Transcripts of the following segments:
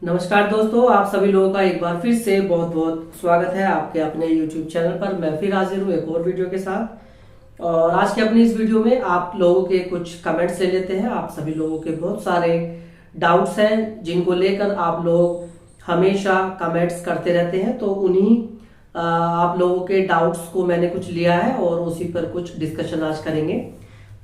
नमस्कार दोस्तों, आप सभी लोगों का एक बार फिर से बहुत बहुत स्वागत है आपके अपने YouTube चैनल पर। मैं फिर हाजिर हूँ एक और वीडियो के साथ। और आज के अपनी इस वीडियो में आप लोगों के कुछ कमेंट्स ले लेते हैं। आप सभी लोगों के बहुत सारे डाउट्स हैं जिनको लेकर आप लोग हमेशा कमेंट्स करते रहते हैं, तो उन्हीं आप लोगों के डाउट्स को मैंने कुछ लिया है और उसी पर कुछ डिस्कशन आज करेंगे।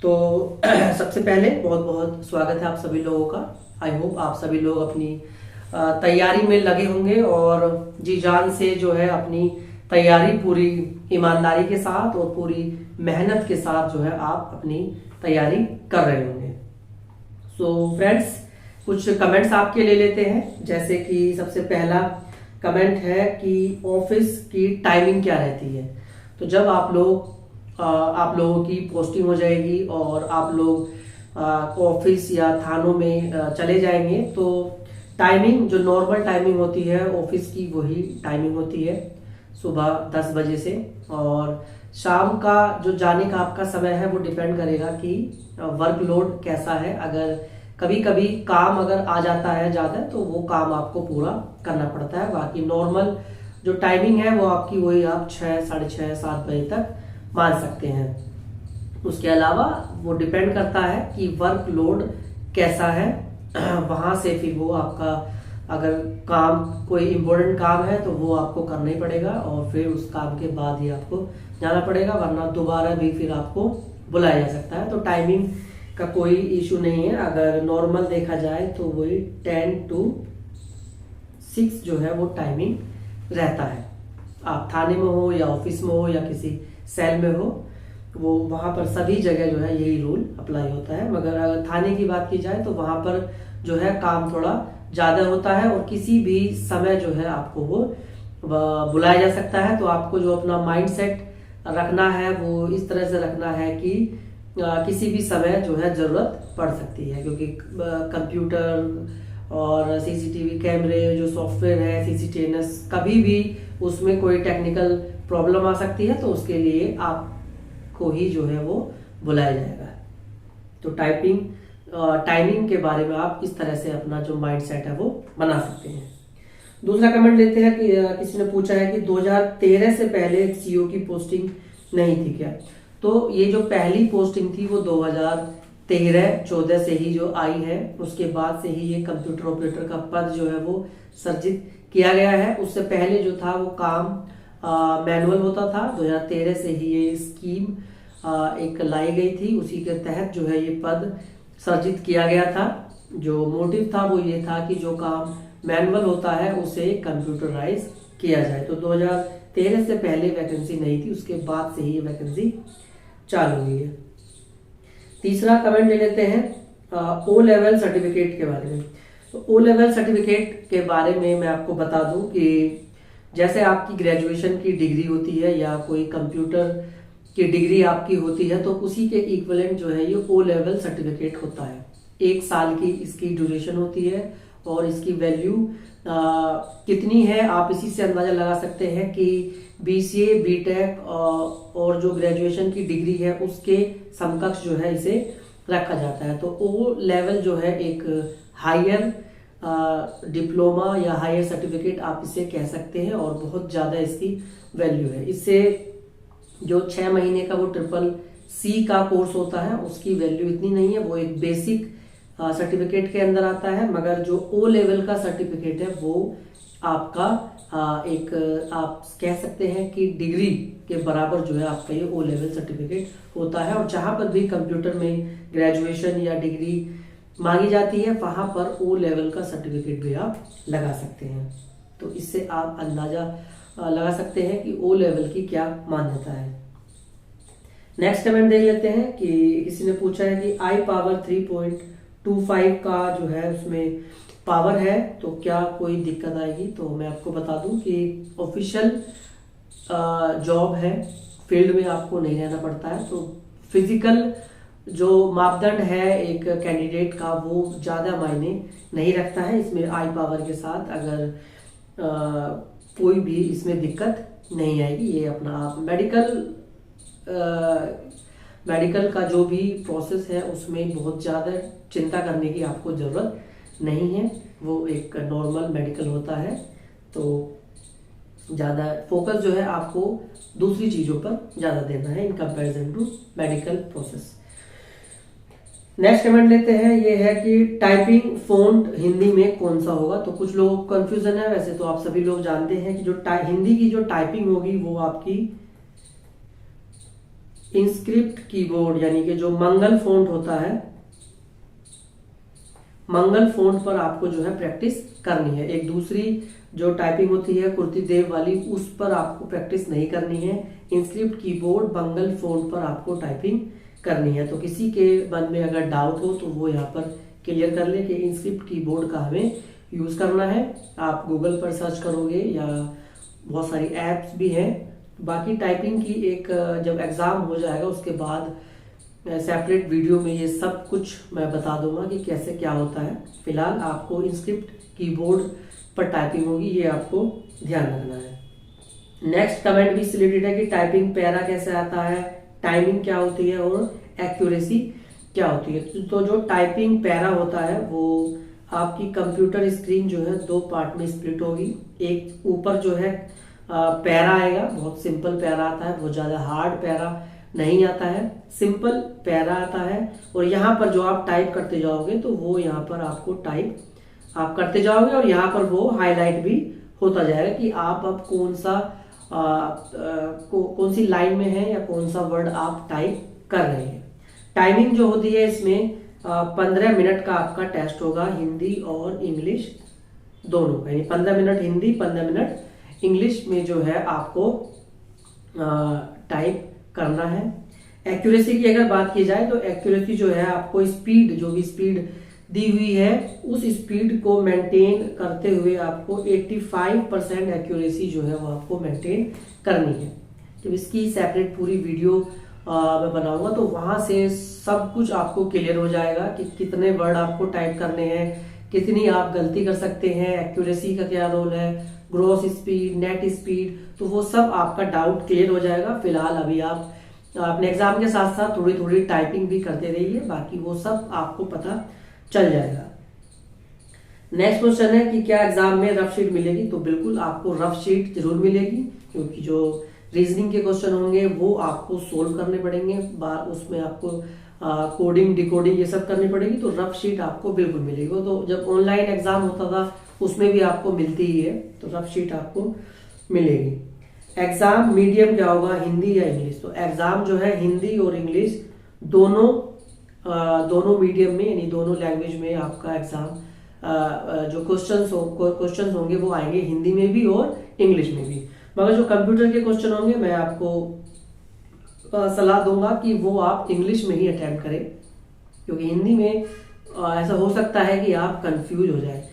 तो सबसे पहले बहुत बहुत स्वागत है आप सभी लोगों का। आई होप आप सभी लोग अपनी तैयारी में लगे होंगे और जी जान से जो है अपनी तैयारी पूरी ईमानदारी के साथ और पूरी मेहनत के साथ जो है आप अपनी तैयारी कर रहे होंगे। सो फ्रेंड्स, कुछ कमेंट्स आपके ले लेते हैं। जैसे कि सबसे पहला कमेंट है कि ऑफिस की टाइमिंग क्या रहती है। तो जब आप लोगों की पोस्टिंग हो जाएगी और आप लोग ऑफिस या थानों में चले जाएंगे, तो टाइमिंग जो नॉर्मल टाइमिंग होती है ऑफिस की वही टाइमिंग होती है, सुबह 10 बजे से। और शाम का जो जाने का आपका समय है वो डिपेंड करेगा कि वर्कलोड कैसा है। अगर कभी कभी काम अगर आ जाता है ज़्यादा तो वो काम आपको पूरा करना पड़ता है। बाकी नॉर्मल जो टाइमिंग है वो आपकी वही आप 6, साढ़े 6, 7 बजे तक मान सकते हैं। उसके अलावा वो डिपेंड करता है कि वर्कलोड कैसा है, वहां से फिर वो आपका अगर काम कोई इम्पोर्टेंट काम है तो वो आपको करना ही पड़ेगा और फिर उस काम के बाद ही आपको जाना पड़ेगा, वरना दोबारा भी फिर आपको बुलाया जा सकता है। तो टाइमिंग का कोई इशू नहीं है। अगर नॉर्मल देखा जाए तो वही 10 to 6 जो है वो टाइमिंग रहता है। आप थाने में हो या ऑफिस में हो या किसी सेल में हो, वो वहां पर सभी जगह जो है यही रूल अप्लाई होता है। मगर अगर थाने की बात की जाए तो वहां पर जो है काम थोड़ा ज्यादा होता है और किसी भी समय जो है आपको वो बुलाया जा सकता है। तो आपको जो अपना माइंड सेट रखना है वो इस तरह से रखना है कि किसी भी समय जो है जरूरत पड़ सकती है, क्योंकि कंप्यूटर और सीसीटीवी कैमरे जो सॉफ्टवेयर है सीसीटीएनएस, कभी भी उसमें कोई टेक्निकल प्रॉब्लम आ सकती है, तो उसके लिए आपको ही जो है वो बुलाया जाएगा। तो टाइमिंग के बारे में आप इस तरह से अपना जो माइंड सेट है वो बना सकते हैं। दूसरा कमेंट लेते हैं कि किसी ने पूछा है कि 2013 से पहले सीईओ की पोस्टिंग नहीं थी क्या। तो ये जो पहली पोस्टिंग थी वो 2013-14 से ही जो आई है, उसके बाद से ही ये कंप्यूटर ऑपरेटर का पद जो है वो सर्जित किया गया है। उससे पहले जो था वो काम मैनुअल होता था। 2013 से ही ये स्कीम एक लाई गई थी, उसी के तहत जो है ये पद सर्जित किया गया था। जो मोटिव था वो ये था कि जो काम मैनुअल होता है उसे कंप्यूटराइज किया जाए। तो 2013 से पहले वैकेंसी नहीं थी, उसके बाद से ही ये वैकेंसी चालू हुई है। तीसरा कमेंट ले लेते हैं ओ लेवल सर्टिफिकेट के बारे में। तो ओ लेवल सर्टिफिकेट के बारे में मैं आपको बता दूं कि जैसे आपकी ग्रेजुएशन की डिग्री होती है या कोई कंप्यूटर की डिग्री आपकी होती है, तो उसी के इक्विवेलेंट जो है ये ओ लेवल सर्टिफिकेट होता है। 1 साल की इसकी ड्यूरेशन होती है और इसकी वैल्यू कितनी है आप इसी से अंदाजा लगा सकते हैं कि बीसीए, बीटेक और जो ग्रेजुएशन की डिग्री है उसके समकक्ष जो है इसे रखा जाता है। तो ओ लेवल जो है एक हायर डिप्लोमा या हायर सर्टिफिकेट आप इसे कह सकते हैं और बहुत ज्यादा इसकी वैल्यू है। इससे जो 6 महीने का वो CCC का कोर्स होता है उसकी वैल्यू इतनी नहीं है, वो एक बेसिक सर्टिफिकेट के अंदर आता है। मगर जो ओ लेवल का सर्टिफिकेट है वो आपका एक आप कह सकते हैं कि डिग्री के बराबर जो है आपका ये ओ लेवल सर्टिफिकेट होता है। और जहां पर भी कंप्यूटर में ग्रेजुएशन या डिग्री मांगी जाती है वहां पर ओ लेवल का सर्टिफिकेट भी आप लगा सकते हैं। तो इससे आप अंदाजा लगा सकते हैं कि ओ लेवल की क्या मान्यता है। नेक्स्ट कमेंट देख लेते हैं कि किसी ने पूछा है कि आई पावर 3.25 का जो है उसमें पावर है तो क्या कोई दिक्कत आएगी। तो मैं आपको बता दूं कि ऑफिशियल जॉब है, फील्ड में आपको नहीं रहना पड़ता है। तो फिजिकल जो मापदंड है एक कैंडिडेट का वो ज्यादा मायने नहीं रखता है इसमें। आई पावर के साथ अगर कोई भी इसमें दिक्कत नहीं आएगी। ये अपना आप मेडिकल का जो भी प्रोसेस है उसमें बहुत ज़्यादा चिंता करने की आपको ज़रूरत नहीं है, वो एक नॉर्मल मेडिकल होता है। तो ज़्यादा फोकस जो है आपको दूसरी चीज़ों पर ज़्यादा देना है in comparison to medical process. Next comment लेते हैं, ये है कि टाइपिंग फ़ॉन्ट हिंदी में कौन सा होगा। तो कुछ लोगों को कंफ्यूजन है, वैसे तो आप सभी लोग जानते हैं कि जो हिंदी की जो टाइपिंग होगी वो आपकी इंस्क्रिप्ट कीबोर्ड यानी कि जो मंगल फ़ॉन्ट होता है, मंगल फ़ॉन्ट पर आपको जो है प्रैक्टिस करनी है। एक दूसरी जो टाइपिंग होती है कुर्ती देव वाली, उस पर आपको प्रैक्टिस नहीं करनी है। इंस्क्रिप्ट कीबोर्ड मंगल फ़ॉन्ट पर आपको टाइपिंग करनी है। तो किसी के मन में अगर डाउट हो तो वो यहाँ पर क्लियर कर ले कि इंस्क्रिप्ट कीबोर्ड का हमें यूज़ करना है। आप गूगल पर सर्च करोगे या बहुत सारी ऐप्स भी हैं। बाकी टाइपिंग की एक जब एग्ज़ाम हो जाएगा उसके बाद सेपरेट वीडियो में ये सब कुछ मैं बता दूंगा कि कैसे क्या होता है। फिलहाल आपको इंस्क्रिप्ट कीबोर्ड पर टाइपिंग होगी, ये आपको ध्यान रखना है। नेक्स्ट कमेंट भी रिलेटेड है कि टाइपिंग पैरा कैसे आता है, टाइमिंग क्या होती है और एक्यूरेसी क्या होती है। तो जो टाइपिंग पैरा होता है वो आपकी कंप्यूटर स्क्रीन जो है दो पार्ट में स्प्लिट होगी। एक ऊपर जो है पैरा आएगा, बहुत सिंपल पैरा आता है, बहुत ज्यादा हार्ड पैरा नहीं आता है, सिंपल पैरा आता है। और यहाँ पर जो आप टाइप करते जाओगे तो वो यहाँ पर आपको टाइप आप करते जाओगे और यहाँ पर वो हाईलाइट भी होता जाएगा कि आप अब कौन सा कौन सी लाइन में है या कौन सा वर्ड आप टाइप कर रहे हैं। टाइमिंग जो होती है इसमें 15 मिनट का आपका टेस्ट होगा, हिंदी और इंग्लिश दोनों का, यानी 15 मिनट हिंदी 15 मिनट इंग्लिश में जो है आपको टाइप करना है। एक्यूरेसी की अगर बात की जाए तो एक्यूरेसी जो है आपको स्पीड, जो भी स्पीड दी हुई है उस स्पीड को मेंटेन करते हुए आपको 85% एक्यूरेसी जो है वो आपको मेंटेन करनी है। जब इसकी सेपरेट पूरी वीडियो मैं बनाऊंगा तो वहां से सब कुछ आपको क्लियर हो जाएगा कि कितने वर्ड आपको टाइप करने हैं, कितनी आप गलती कर सकते हैं, एक्यूरेसी का क्या रोल है, ग्रॉस स्पीड, नेट स्पीड, तो वो सब आपका डाउट क्लियर हो जाएगा। फिलहाल अभी आप अपने एग्जाम के साथ साथ थोड़ी थोड़ी टाइपिंग भी करते रहिए, बाकी वो सब आपको पता चल जाएगा। नेक्स्ट क्वेश्चन है कि क्या एग्जाम में रफ शीट मिलेगी। तो बिल्कुल आपको रफ शीट जरूर मिलेगी, क्योंकि जो रीजनिंग के क्वेश्चन होंगे वो आपको सोल्व करने पड़ेंगे, उसमें आपको कोडिंग डिकोडिंग ये सब करनी पड़ेगी, तो रफ शीट आपको बिल्कुल मिलेगी। तो जब ऑनलाइन एग्जाम होता था उसमें भी आपको मिलती ही है, तो रफ शीट आपको मिलेगी। एग्जाम मीडियम क्या होगा, हिंदी या इंग्लिश। तो एग्जाम जो है हिंदी और इंग्लिश दोनों मीडियम में, यानी दोनों लैंग्वेज में आपका एग्जाम जो क्वेश्चंस होंगे वो आएंगे हिंदी में भी और इंग्लिश में भी। मगर जो कंप्यूटर के क्वेश्चन होंगे मैं आपको सलाह दूंगा कि वो आप इंग्लिश में ही अटेम्प्ट करें, क्योंकि हिंदी में ऐसा हो सकता है कि आप कंफ्यूज हो जाए।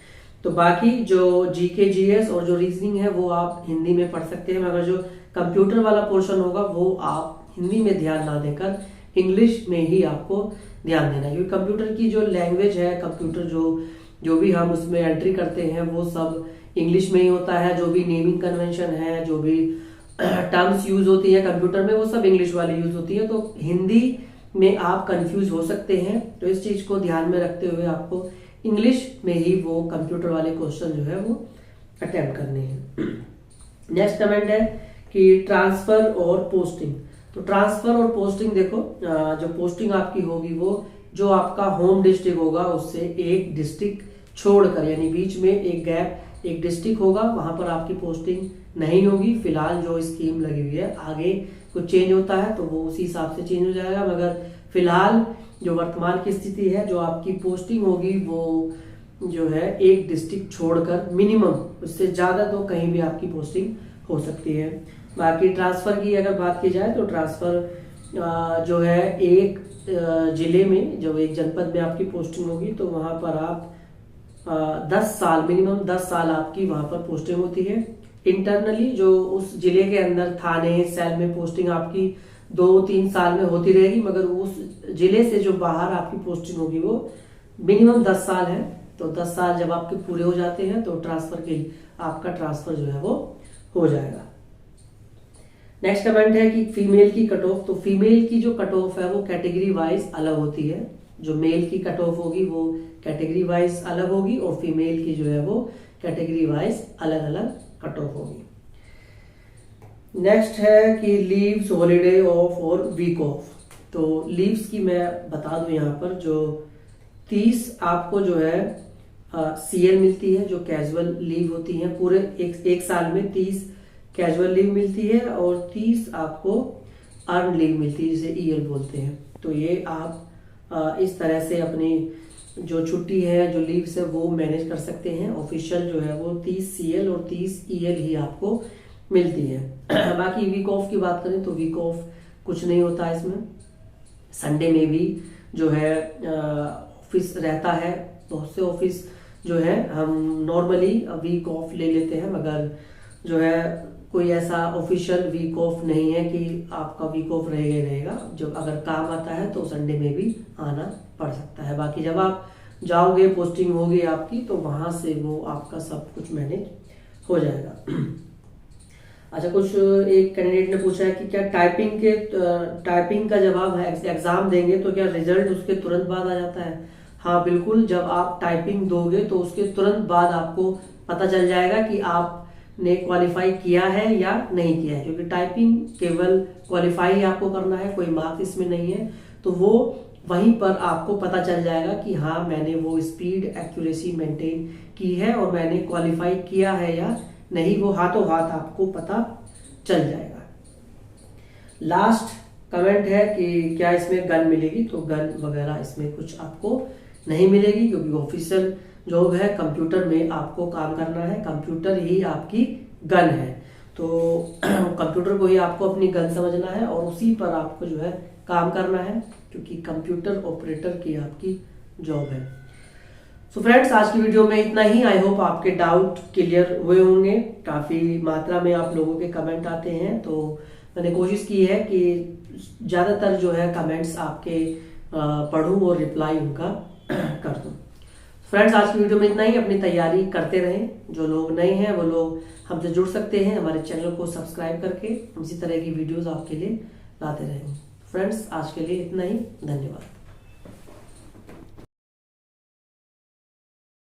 तो बाकी जो जीके जीएस और जो रीजनिंग है वो आप हिंदी में पढ़ सकते हैं, मगर जो कंप्यूटर वाला पोर्शन होगा वो आप हिंदी में ध्यान ना देकर इंग्लिश में ही आपको ध्यान देना है। क्योंकि कंप्यूटर की जो लैंग्वेज है, कंप्यूटर जो भी हम उसमें एंट्री करते हैं वो सब इंग्लिश में ही होता है। जो भी नेमिंग कन्वेंशन है, जो भी टर्म्स यूज होती है कंप्यूटर में, वो सब इंग्लिश वाली यूज होती है। तो हिंदी में आप कंफ्यूज हो सकते हैं, तो इस चीज को ध्यान में रखते हुए आपको इंग्लिश में ही वो कंप्यूटर वाले क्वेश्चन जो है वो अटेम्प्ट करने हैं। नेक्स्ट कमेंट है कि ट्रांसफर और पोस्टिंग। तो ट्रांसफर और पोस्टिंग देखो, जो पोस्टिंग आपकी होगी वो जो आपका होम डिस्ट्रिक्ट होगा उससे एक डिस्ट्रिक्ट छोड़कर, यानी बीच में एक गैप, एक डिस्ट्रिक्ट होगा, वहां पर आपकी पोस्टिंग नहीं होगी। फिलहाल जो स्कीम लगी हुई है, आगे कुछ चेंज होता है तो वो उसी हिसाब से चेंज हो जाएगा, मगर फिलहाल जो वर्तमान की स्थिति है, जो आपकी पोस्टिंग होगी वो जो है एक डिस्ट्रिक्ट छोड़कर मिनिमम, उससे ज्यादा तो कहीं भी आपकी पोस्टिंग हो सकती है। बाकी ट्रांसफर की अगर बात की जाए तो ट्रांसफर जो है एक जिले में, जब एक जनपद में आपकी पोस्टिंग होगी तो वहां पर आप 10 साल, मिनिमम 10 साल आपकी वहां पर पोस्टिंग होती है। इंटरनली जो उस जिले के अंदर थाने सेल में पोस्टिंग आपकी 2-3 साल में होती रहेगी, मगर उस जिले से जो बाहर आपकी पोस्टिंग होगी वो मिनिमम 10 साल है। तो 10 साल जब आपके पूरे हो जाते हैं तो आपका ट्रांसफर जो है वो हो जाएगा। नेक्स्ट कमेंट है कि फीमेल की कट ऑफ। तो फीमेल की जो कट ऑफ है वो कैटेगरी वाइज अलग होती है। जो मेल की कट ऑफ होगी वो कैटेगरी वाइज अलग होगी और फीमेल की जो है वो कैटेगरी वाइज अलग अलग कट ऑफ होगी। नेक्स्ट है कि लीव्स, हॉलीडे ऑफ और वीक ऑफ। तो लीव्स की मैं बता दूं यहाँ पर, जो 30 आपको जो है CL मिलती है, जो कैजुअल लीव होती है। पूरे एक साल में 30 कैजुअल लीव मिलती है और 30 आपको अर्न लीव मिलती है, जिसे EL बोलते हैं। तो ये आप इस तरह से अपनी जो छुट्टी है, जो लीव्स है, वो मैनेज कर सकते हैं। ऑफिशियल जो है वो 30 CL और 30 EL ही आपको मिलती है। बाकी वीक ऑफ की बात करें तो वीक ऑफ कुछ नहीं होता इसमें। संडे में भी जो है ऑफिस रहता है। बहुत से ऑफिस जो है हम नॉर्मली वीक ऑफ ले लेते हैं, मगर जो है कोई ऐसा ऑफिशियल वीक ऑफ नहीं है कि आपका वीक ऑफ रहेगा। जब अगर काम आता है तो संडे में भी आना पड़ सकता है। बाकी जब आप जाओगे, पोस्टिंग होगी आपकी, तो वहां से वो आपका सब कुछ मैनेज हो जाएगा। अच्छा, कुछ एक कैंडिडेट ने पूछा है कि क्या टाइपिंग का जब आप एग्जाम देंगे तो क्या रिजल्ट उसके तुरंत बाद आ जाता है? हाँ बिल्कुल, जब आप टाइपिंग दोगे तो उसके तुरंत बाद आपको पता चल जाएगा कि आपने क्वालिफाई किया है या नहीं किया है, क्योंकि टाइपिंग केवल क्वालिफाई ही आपको करना है, कोई मार्क्स इसमें नहीं है। तो वो वहीं पर आपको पता चल जाएगा कि हाँ मैंने वो स्पीड, एक्यूरेसी मेंटेन की है और मैंने क्वालिफाई किया है या नहीं, वो हाथों हाथ आपको पता चल जाएगा। लास्ट कमेंट है कि क्या इसमें गन मिलेगी? तो गन वगैरह इसमें कुछ आपको नहीं मिलेगी, क्योंकि ऑफिशियल जॉब है, कंप्यूटर में आपको काम करना है, कंप्यूटर ही आपकी गन है। तो कंप्यूटर को ही आपको अपनी गन समझना है और उसी पर आपको जो है काम करना है, क्योंकि कंप्यूटर ऑपरेटर की आपकी जॉब है। सो फ्रेंड्स, आज की वीडियो में इतना ही। आई होप आपके डाउट क्लियर हुए होंगे। काफी मात्रा में आप लोगों के कमेंट आते हैं, तो मैंने कोशिश की है कि ज्यादातर जो है कमेंट्स आपके पढ़ूं और रिप्लाई उनका कर दूं। फ्रेंड्स, आज की वीडियो में इतना ही। अपनी तैयारी करते रहें। जो लोग नए हैं वो लोग हमसे जुड़ सकते हैं हमारे चैनल को सब्सक्राइब करके। इसी तरह की वीडियोस आपके लिए लाते रहेंगे। फ्रेंड्स, आज के लिए इतना ही। धन्यवाद।